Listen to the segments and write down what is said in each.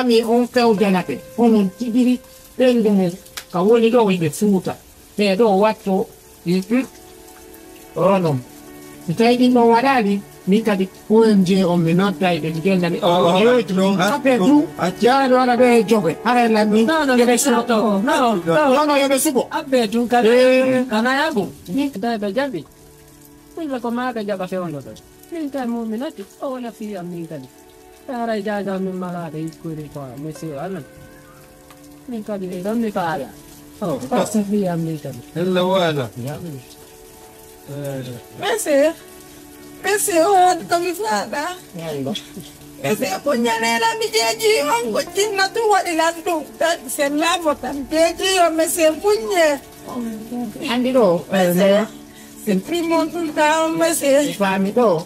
mi on feu janate on tibiri tengene ka woni do wibe suuta be do watto onom itaidi no wadali mi kadi onje on mi notta e genda mi ape tu ya do ala be jobe ara la mi no yo be subo no yo be subo ape tu kadi kana yangu ni dai be jambi la comada già facevano minta mu'minati wala fi minta ara jaga min malade iskuri ko mesi ala minta di don mi para passa fi minta illa wala mesi o come fada mesi pugnalera mi jeji on ko tinna tu wadi la tu se lavo tan jeji o mesi pugne andiro il primo da un mese fammi do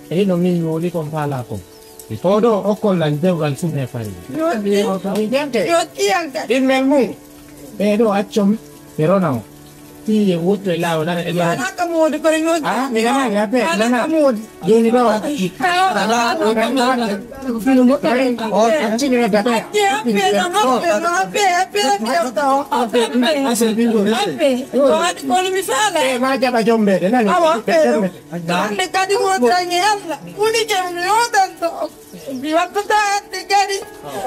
e non mi vuoi comprare con il todo o con la devo al suo fare io ti il menu però accio però no ti vuoi la la camude con il mi la mai ape la camude vieni però fino mo tare o ci ne da te mi fare ma già va jombe le cadi vuote niente uniche mi ho tanto mi va tanto cadi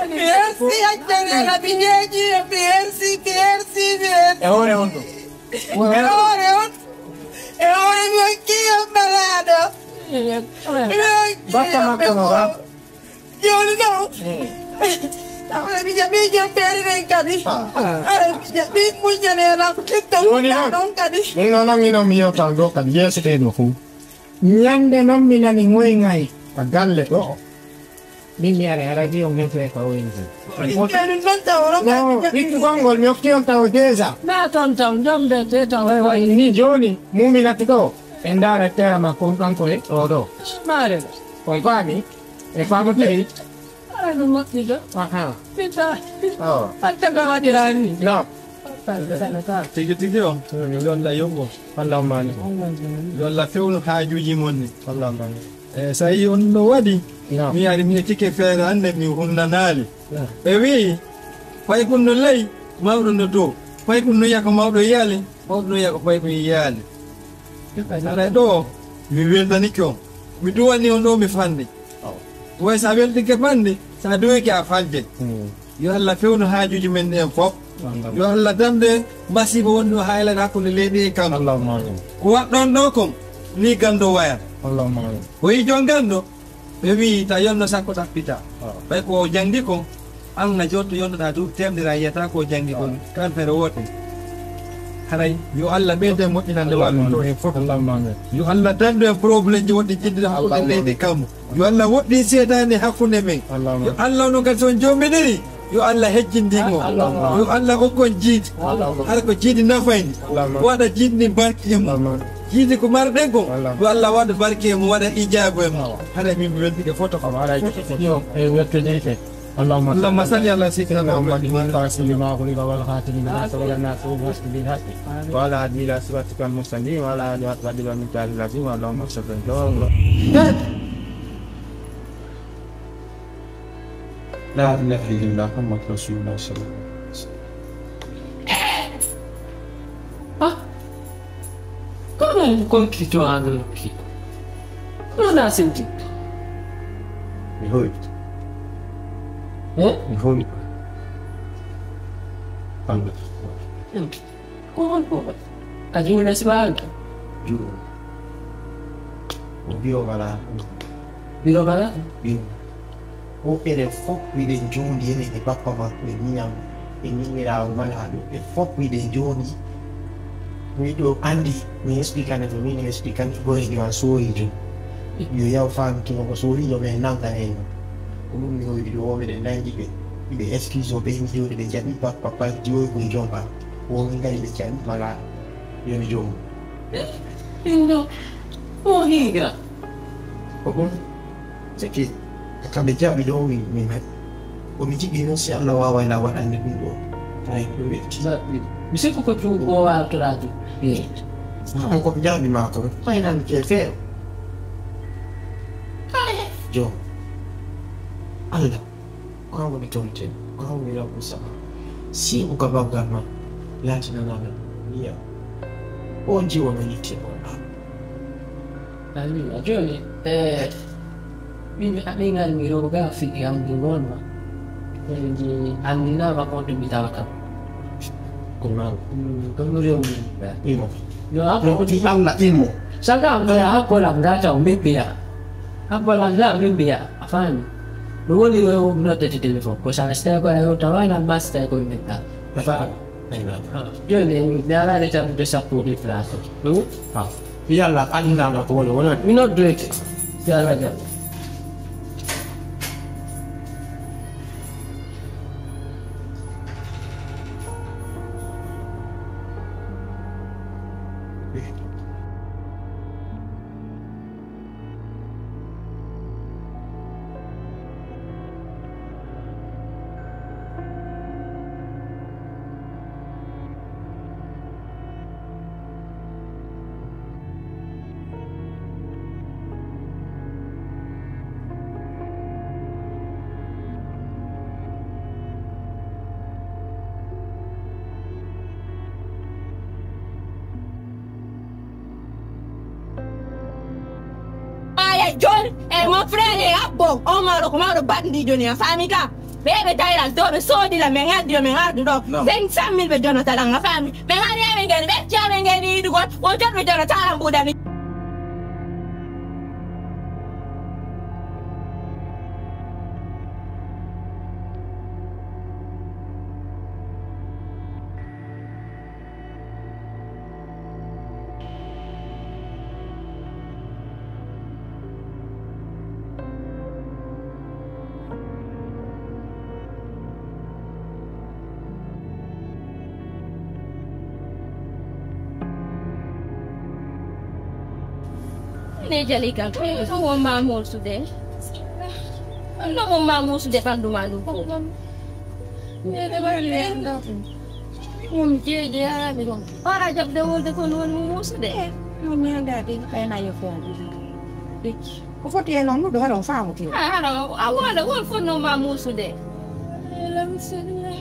persi a la vigneggi persi e ora e ora mi anch'io ballado basta ma no io no ora mi chiami per i cadi mi pugnalera non cadi non mi io tanto cadi yes te no fu niente non mi la ni ngoi ngai pagalle go mi era di un mese fa winzi no itu gongol mi occhio tao desa na tonto jombe te to ni giorni mumi la tiko andare a terra ma con tanto e todo mare poi quami e quando te non mo dico pizza fatta come dirani no tiga yon la yongo pallamani yon la fewno hajuji monni pallamani sai on no wadi mi ari mi tike fere ande mi hunnanali be wi fay kunno lay mawdo no do fay kunno yako mawdo yale mawdo yako fay ko yale ara do mi weltani ko mi duwani on do mi fandi way sa welti ke fandi sa do ke afalde yo alla fewno hajuji men en fop yo alla damde masibo wonno hayla hakkunde leydi kam Allahumma ko waddon do kom ni gando waya Allahumma Woi jongando bebi ta yonno sakko tappita bay ko jangdi ko an na jotto yonno da du temdira yata ko jangdi ko kan fere wote haray yo alla bede moƴƴinande wallu e fof Allahumma yo alla tande probléme ji wonɗi jiddira hakkude leydi kam yo alla woɗɗi seedade hakkude men Allahumma yo allah no gal son jombidiri yo allah hejjindingo yo allah hokkon jiidi hara ko jiidi nafayni waɗa jiidni barki em jiidi ko marɗen ko yo allah waɗa barki em waɗa ijabu em hara min weltike foto kam ara yo e wettede اللهم صل على سيدنا محمد محمد وعلى آله لما خلق والخاتم لما سبق الناس وبحسب بالحق وعلى آله إلى صراطك المستقيم وعلى آله وصحبه ومن تابع العظيم اللهم صل لا إله إلا الله محمد رسول الله صلى الله عليه وسلم. come continuando aqui non ha sentito Mi hoi. Mi hoi. Quando? come aggiunge sbaglio Giuro. Dio kala. dico bala Dio. O ere fok wi de jondi ene e papa ma e minyam e nyira o mala do e fok wi de jondi mi do andi mi explica ne mi ne explica go e ma so ijo yo ya fan to ko so ri yo be nanga e ko mi go yo be de nangi be excuse o be mi yo de jani papa dio ko jomba o mi ngai be jani mala yo ni jom no oh higa ko seki kabeja video mi met o mi jigi no si Allah wa ila wa ande do tai ko be bisa ko più o altro lato non ko biya mi ma ko fai nan ke fe jo Allah kau ni contoh, kau ni lah usah. Si muka bagai mah, lihat nama dia. Onji orang ni cakap. Lalu aja ni, mingan miroga yang duluan mah. Jadi Anina bakal dibicarakan. Kurang. Kemudian, Imo. ya Kalau apa? kita nak imo. Sekarang saya aku lang dah jauh biaya. Aku lang dah biaya. Apa ni? Dulu ni aku nak jadi telefon. Kau sana setiap aku tahu nak mas setiap aku minta. Apa? Jadi dia ada macam desapur di kelas. Dulu? Biarlah anda nak boleh. Minat duit. Dia ada. John, mon frère est à bon. On m'a recommandé de battre du Johnny en famille. Bébé, t'as la dose, saut de la mengade, de la mengade, donc 500 000 de Jonathan dans la famille. Mais rien, mais tu as on te Jonathan en Boudani. Ne Jalika, no mamu sudah. No mamu sudah pandu malu. Ne berlian. Mungkin dia ni dong. Orang jap dewul dekon mamu sudah. Mami ada di pena yo fa. Ko foti en onu do haro fa mo ki. Haro, awal awal fo no mamu sudah. Lam sudah.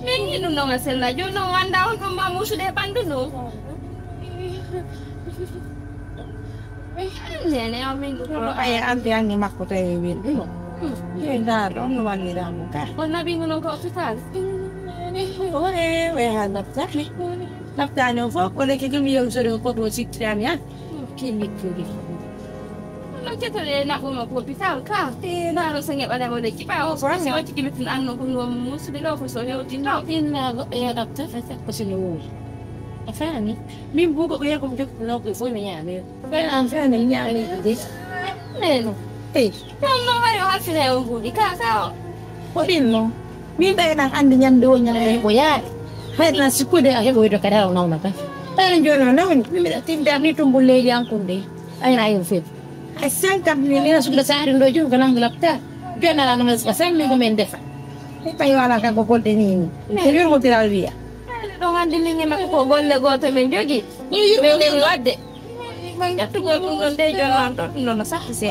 Mengi no ngasela jo no anda on mamu sudah pandu no. Nene amingu Ay anti ani makko te win. Da do no wani da mo ka. ko na bingo no ko hospital. We ha napta ni. Napta no fo ko le ke mi yo soro ko do sitriani ya. Kini kuri. Nak kita le nak ko hospital ka. Na lo sengit pada mo de kipa o so se o tiki mitin anno ko no mo su de lo fo so he o tin no. Ina ya napta fa ko sino. Afani, min buko ko ya ko mjuk no ko fo mi ya ni. Fa afani ya ni di. Neno. No vai o halfi le o gudi ka ka. Ko din no. Min ta nang andi nyan do nyan le ko ya. Fa na siku de ahe go do kada no na ka. Ta njono na mi da tin da ni tumbul le yang kunde. Ay na yo fit. Ay sang kam ni na sudah sehari do ju kana nglapta. Jona na mas pasang mi ko men defa. Pa yo ala ka ko ko de ni. Interior mo tiral via. Dongan dilingi mako golle goto men jogi. Men wadde. Jattu go de jono to no na sakti se.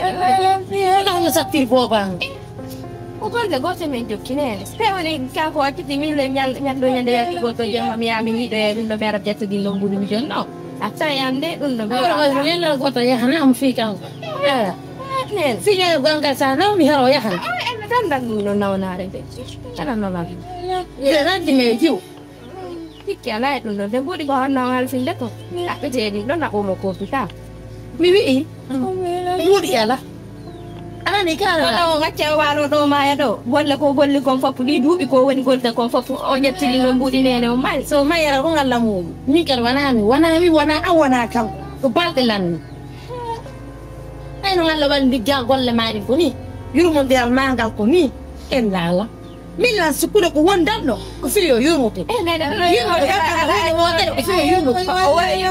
No sakti po bang. O golle goto men jogi ne. Spewani ka ko ati mi le nyal do nyande ya goto jama mi ami de no mera jetto di lombu mi jono. Ata yande no Ora ko yelo goto ya hana am fi kan. Nen. Finya ganga sana mi haro ya hana. Tanda no na na re. Tanda no na. Ya na di me ju. Tikya lai no de budi ko na al fin de ko. Tapi jadi no na ko mo ko kita. Mi wi. Budi ala. Ana ni ka ala. Ano ngache waro do ma ya do. Bolle ko fofu di dubi ko woni golta ko fofu o jettili no budi nene o mal. So ma yara ko ngalla mo. Ni kar wana awana kan. Ko baltelan. Ay no ngalla ban di golle mari ko ni. Yuru mo de mangal ko ni. En lala. Mila sukule ko wondano ko filio yumo te. O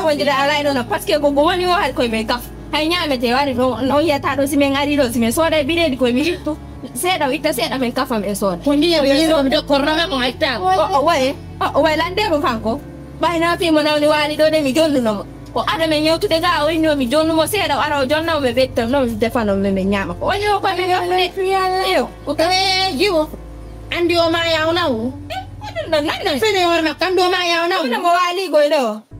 wajira ala no na paske ko go woni wa ko me ka. Hay nyame te wari no ya ta do simen ari do simen so da bide ko mi to. Se da ita se da men ka fam e so. Ko ni ya yiro mi do korona ko aita. O wai lande mo fanko. Bai na fi mo na ni wali do de mi jollu no. ko ada men yewtude ga o ñomi jonnumo seeɗa ara o jonnawo ɓe ɓettam no defano men ɓe ñaama ko woni o ko men yo ko kale jiwo andi o ma yawnawo nan fene worma kam do ma yawnawo mo wali goyɗo